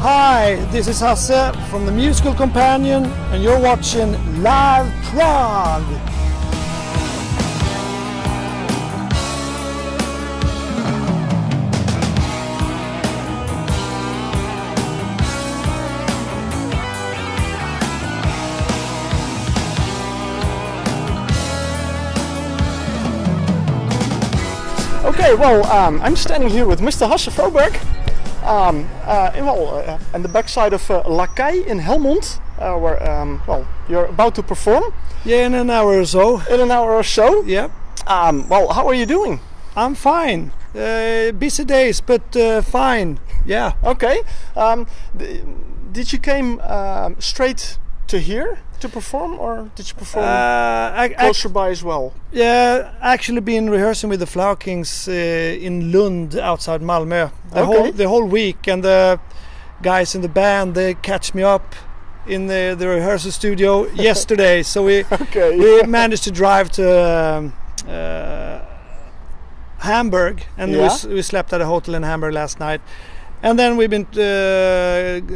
Hi, this is Hasse from the Musical Companion, and you're watching Live Prog. Okay, well, I'm standing here with Mr. Hasse Froberg, on the backside of Lakei in Helmond, where you're about to perform. Yeah, in an hour or so. In an hour or so. Yeah. Well, how are you doing? I'm fine. Busy days, but fine. Yeah. Okay. Did you came straight to here to perform, or did you perform closer by as well? Yeah, actually been rehearsing with the Flower Kings in Lund outside Malmö the whole week, and the guys in the band, they catch me up in the rehearsal studio yesterday, so we managed to drive to Hamburg, and we slept at a hotel in Hamburg last night. And then we've been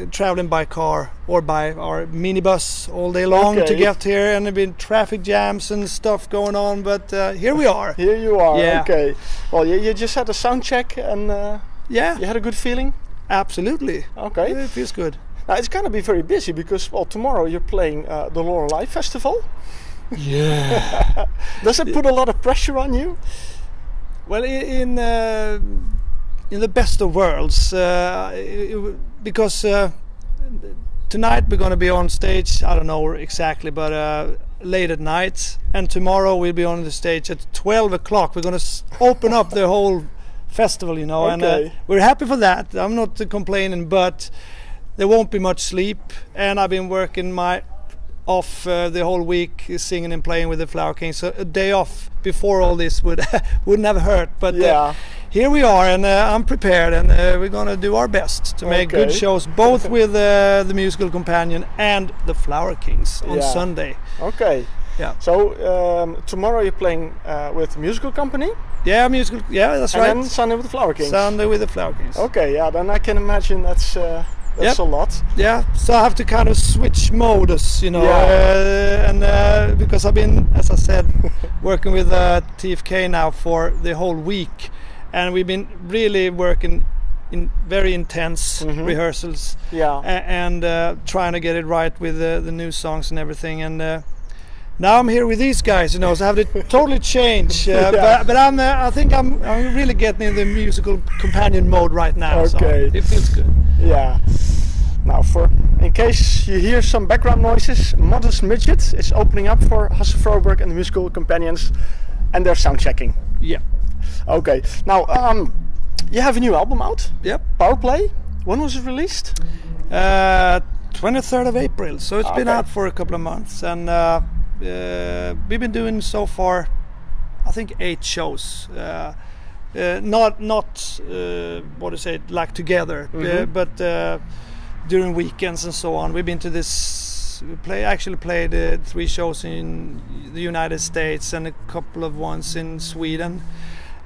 traveling by car or by our minibus all day long to get here, and there have been traffic jams and stuff going on, but here we are. Here you are, okay. Well, you just had a sound check, and you had a good feeling? Absolutely. Okay. It feels good. Now, it's going to be very busy because, well, tomorrow you're playing the Lorelei Festival. Yeah. Does it put a lot of pressure on you? Well, in the best of worlds, because tonight we're going to be on stage, I don't know exactly, but late at night, and tomorrow we'll be on the stage at 12 o'clock. We're going to open up the whole festival, you know, and we're happy for that. I'm not complaining, but there won't be much sleep, and I've been working my off the whole week singing and playing with the Flower Kings, so a day off before all this wouldn't have hurt, but here we are, and I'm prepared, and we're gonna do our best to make good shows, both with the Musical Companion and the Flower Kings on Sunday. Okay. Yeah. So tomorrow you're playing with the Musical Company? Yeah, musical. Yeah, that's right. And then Sunday with the Flower Kings. Sunday with the Flower Kings. Okay. Yeah. Then I can imagine that's a lot. Yeah, so I have to kind of switch modes, you know, and because I've been, as I said, working with TFK now for the whole week, and we've been really working in very intense rehearsals, and trying to get it right with the new songs and everything, and now I'm here with these guys, you know, so I have to totally change. But I think I'm really getting in the Musical Companion mode right now. Okay. So it feels good. Yeah. Now, in case you hear some background noises, Modest Midget is opening up for Hasse Froberg and the Musical Companions, and they're sound checking. Yeah. Okay. Now, you have a new album out. Yep. Powerplay. When was it released? 23rd of April. So it's been out for a couple of months, and we've been doing so far, I think, 8 shows. Not what to say, like together, but during weekends and so on. We've been to this. Actually played 3 shows in the United States and a couple of ones in Sweden,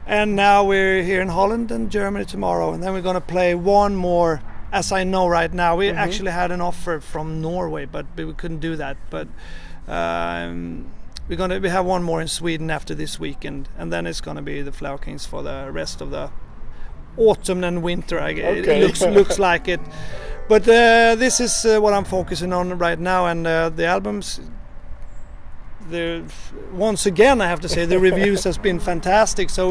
and now we're here in Holland and Germany tomorrow, and then we're going to play one more. As I know right now, we actually had an offer from Norway, but we couldn't do that. But we have one more in Sweden after this weekend, and then it's going to be the Flower Kings for the rest of the autumn and winter. I guess it looks like it. But this is what I'm focusing on right now, and the albums. Once again, I have to say the reviews has been fantastic. So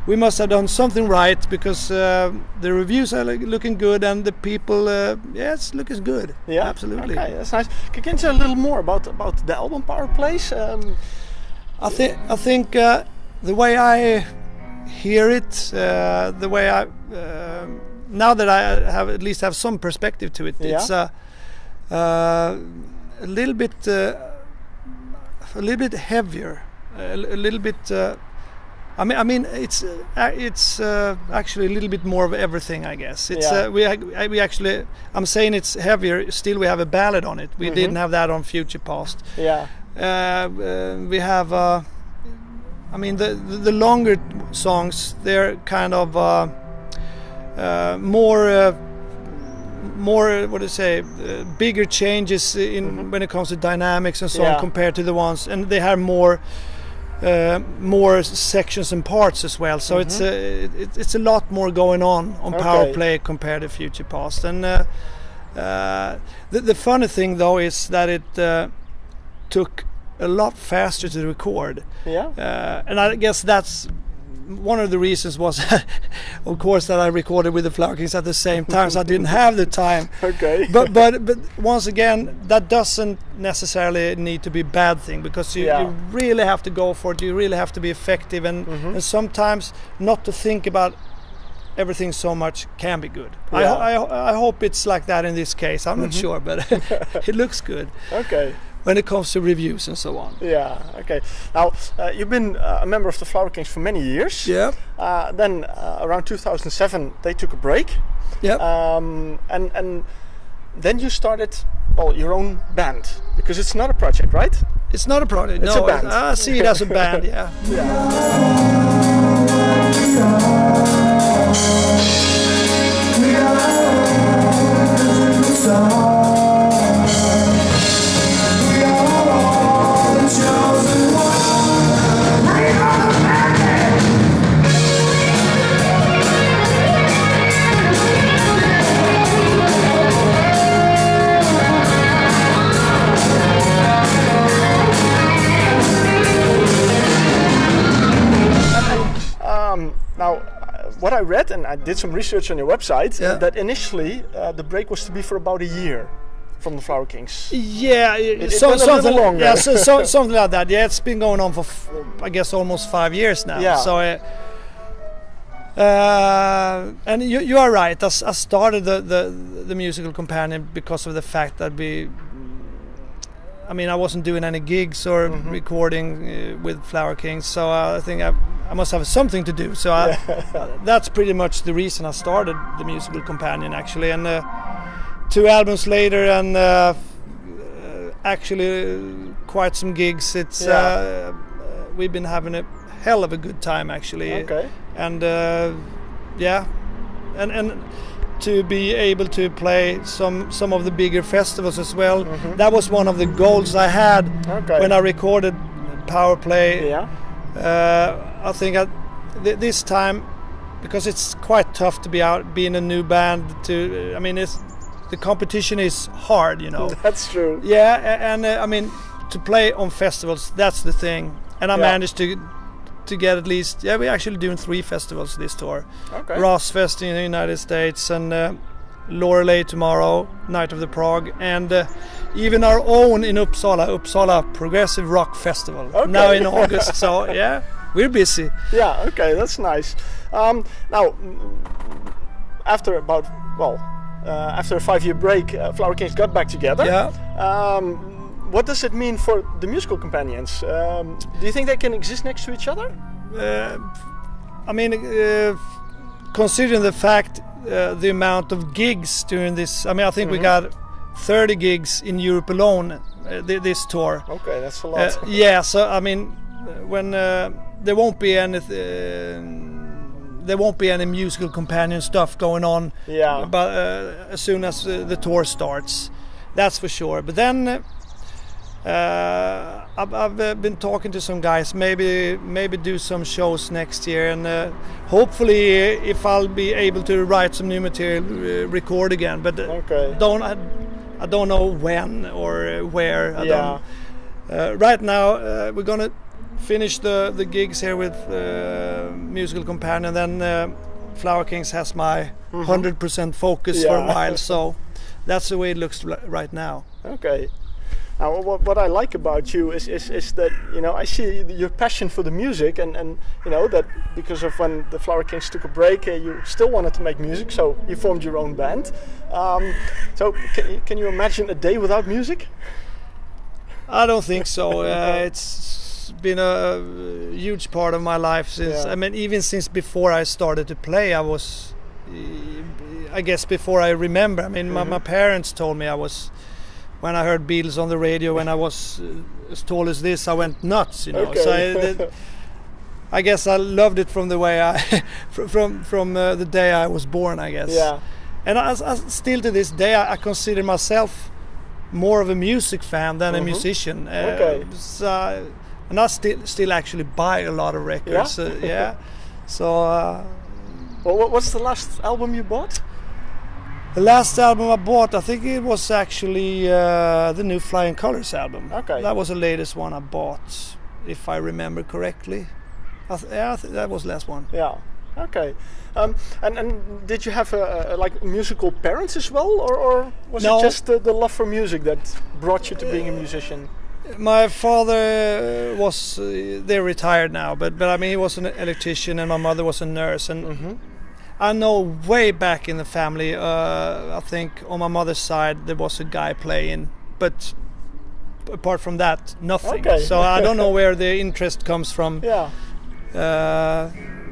we must have done something right, because the reviews are looking good, and the people, it's looking good. Yeah, absolutely. Okay, that's nice. Can you get into a little more about the album Powerplay? I think the way I hear it, the way I now that I at least have some perspective to it, it's a little bit heavier, a little bit. I mean, it's actually a little bit more of everything, I guess. It's we actually, I'm saying it's heavier. Still, we have a ballad on it. We didn't have that on Future Past. Yeah. We have. I mean, the longer songs, they're kind of more more, what do you say, bigger changes in when it comes to dynamics and so on compared to the ones, and they have more sections and parts as well. So it's a lot more going on Powerplay compared to Future Past. And the funny thing though is that it took a lot faster to record. And I guess that's one of the reasons was, of course, that I recorded with the Flower Kings at the same time, so I didn't have the time. But once again, that doesn't necessarily need to be a bad thing, because you really have to go for it. You really have to be effective, and sometimes not to think about everything so much can be good. I hope it's like that in this case. I'm not sure, but it looks good. When it comes to reviews and so on. Now, you've been a member of the Flower Kings for many years. Then around 2007 they took a break. And then you started, well, your own band, because it's not a project, right? It's not a project. It's no, a band. I see it as a band. Now, what I read, and I did some research on your website, that initially the break was to be for about a year from the Flower Kings. Something longer. Something like that. It's been going on for I guess almost 5 years now. So, and you are right. I started the musical companion because of the fact that I wasn't doing any gigs or recording with Flower Kings, so I think I must have something to do. So that's pretty much the reason I started the musical companion, actually. And 2 albums later, and actually quite some gigs. It's we've been having a hell of a good time, actually. And and to be able to play some of the bigger festivals as well. That was one of the goals I had when I recorded Powerplay. I think this time, because it's quite tough to be out, being a new band. The competition is hard, you know. That's true. And to play on festivals, that's the thing. And I managed to get at least, we're actually doing 3 festivals this tour. Rossfest in the United States, and Loreley tomorrow, Night of the Prog, and even our own in Uppsala Progressive Rock Festival now in August. So we're busy. That's nice. Now, after after a 5-year break, Flower Kings got back together. What does it mean for the musical companions? Do you think they can exist next to each other? Considering the fact, the amount of gigs during this, I think we got 30 gigs in Europe alone this tour. That's a lot. So when there won't be any musical companion stuff going on. But as soon as the tour starts, that's for sure. But then I've been talking to some guys, maybe do some shows next year, and hopefully if I'll be able to write some new material, record again. But I don't know when or where. Right now we're gonna finish the gigs here with musical companion, and then Flower Kings has my 100% focus for a while. So that's the way it looks right now. Now, what I like about you is that, I see your passion for the music, and that because of when the Flower Kings took a break, you still wanted to make music, so you formed your own band. So can you imagine a day without music? I don't think so. It's been a huge part of my life since, even since before I started to play. I guess before I remember. My parents told me when I heard Beatles on the radio when I was as tall as this, I went nuts, So I guess I loved it from the way from the day I was born, I guess. And I still to this day I consider myself more of a music fan than a musician. Okay. And I still actually buy a lot of records. Yeah. So. Well, what's the last album you bought? The last album I bought, I think it was actually the new Flying Colours album. Okay. That was the latest one I bought, if I remember correctly. I think that was the last one. Yeah. Okay. And did you have like musical parents as well, or was it just the love for music that brought you to being a musician? My father was they're retired now, but I mean he was an electrician and my mother was a nurse, and I know way back in the family, I think on my mother's side there was a guy playing, but apart from that, nothing. Okay. So I don't know where the interest comes from. Yeah.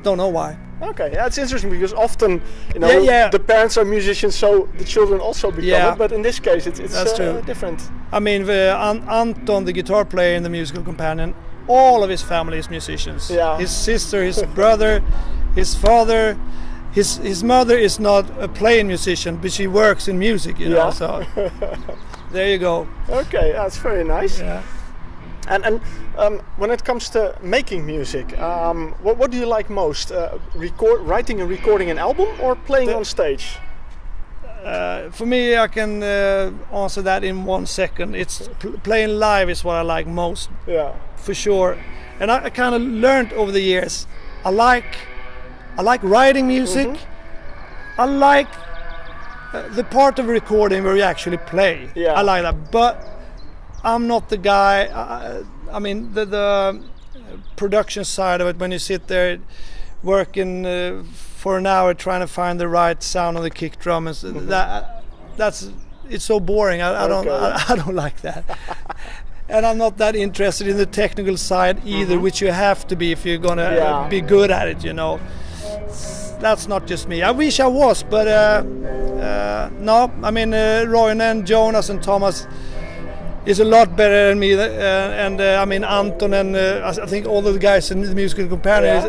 Don't know why. Okay, yeah, it's interesting because often, the parents are musicians, so the children also become it. But in this case, it's different. I mean, Anton, the guitar player in the Musical Companion, all of his family is musicians. Yeah. His sister, his brother, his father, his mother is not a playing musician, but she works in music. You know, so there you go. Okay, that's very nice. Yeah. And when it comes to making music, what do you like most? Writing and recording an album, or playing on stage? For me, I can answer that in 1 second. It's playing live is what I like most. Yeah. For sure. And I kind of learned over the years. I like writing music. I like the part of recording where you actually play. Yeah. I like that, but I'm not the guy. I mean, the production side of it, when you sit there working for an hour trying to find the right sound on the kick drum, and it's so boring. I don't like that. And I'm not that interested in the technical side either, which you have to be if you're gonna be good at it. You know, that's not just me. I wish I was, but no. I mean, Roy and Jonas and Thomas is a lot better than me, and I mean Anton and I think all of the guys in the Musical Companion,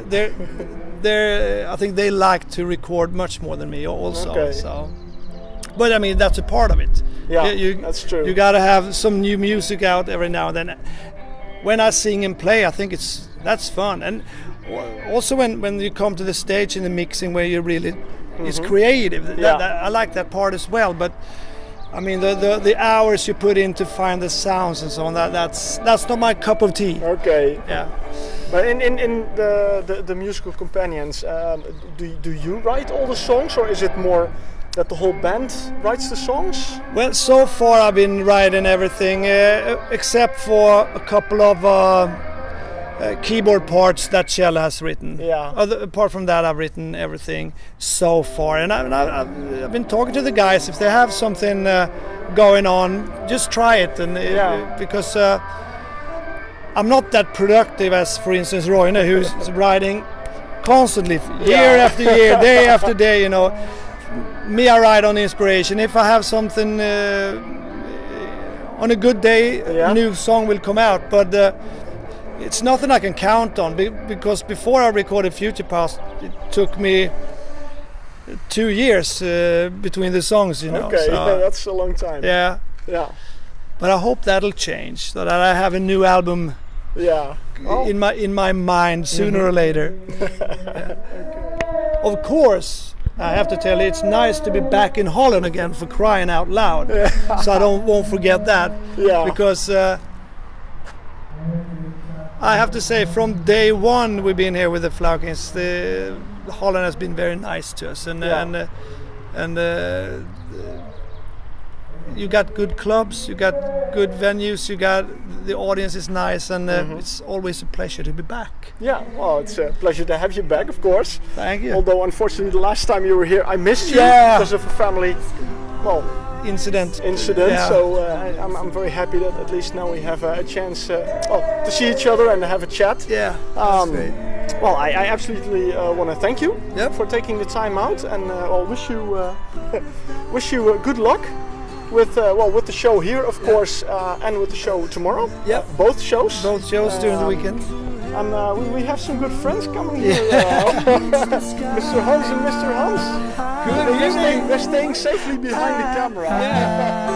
I think they like to record much more than me also. Okay. So, but I mean that's a part of it. Yeah, that's true. You gotta have some new music out every now and then. When I sing and play, I think that's fun, and also when you come to the stage in the mixing where you really it's creative. I like that part as well, but. I mean the hours you put in to find the sounds and so on, that's not my cup of tea. Okay. Yeah. But in the Musical Companions, do you write all the songs, or is it more that the whole band writes the songs? Well, so far I've been writing everything except for a couple of keyboard parts that Kjell has written. Yeah. Apart from that, I've written everything so far, and I've been talking to the guys. If they have something going on, just try it, and because I'm not that productive as, for instance, Roine, who's writing constantly, year after year, day after day. You know, me, I write on inspiration. If I have something on a good day, a new song will come out, but. It's nothing I can count on, because before I recorded Future Past, it took me 2 years between the songs, you know. Okay, so, that's a long time. Yeah. Yeah. But I hope that'll change, so that I have a new album in my mind sooner or later. Okay. Of course, I have to tell you, it's nice to be back in Holland again, for crying out loud. So I won't forget that. Yeah. Because I have to say, from day one we've been here with the Flaukens, Holland has been very nice to us, and you got good clubs, you got good venues, the audience is nice, and it's always a pleasure to be back. Yeah, well, it's a pleasure to have you back, of course. Thank you. Although unfortunately the last time you were here I missed you because of a family incident. Yeah. So I'm very happy that at least now we have a chance to see each other and have a chat. Yeah, that's great. Well, I absolutely want to thank you for taking the time out, and wish you good luck with the show here, of course, and with the show tomorrow. Yeah, both shows. Both shows during the weekend. And we have some good friends coming here. Mr. Hans and Mr. Hans. Good evening. They're staying safely behind the camera. Yeah.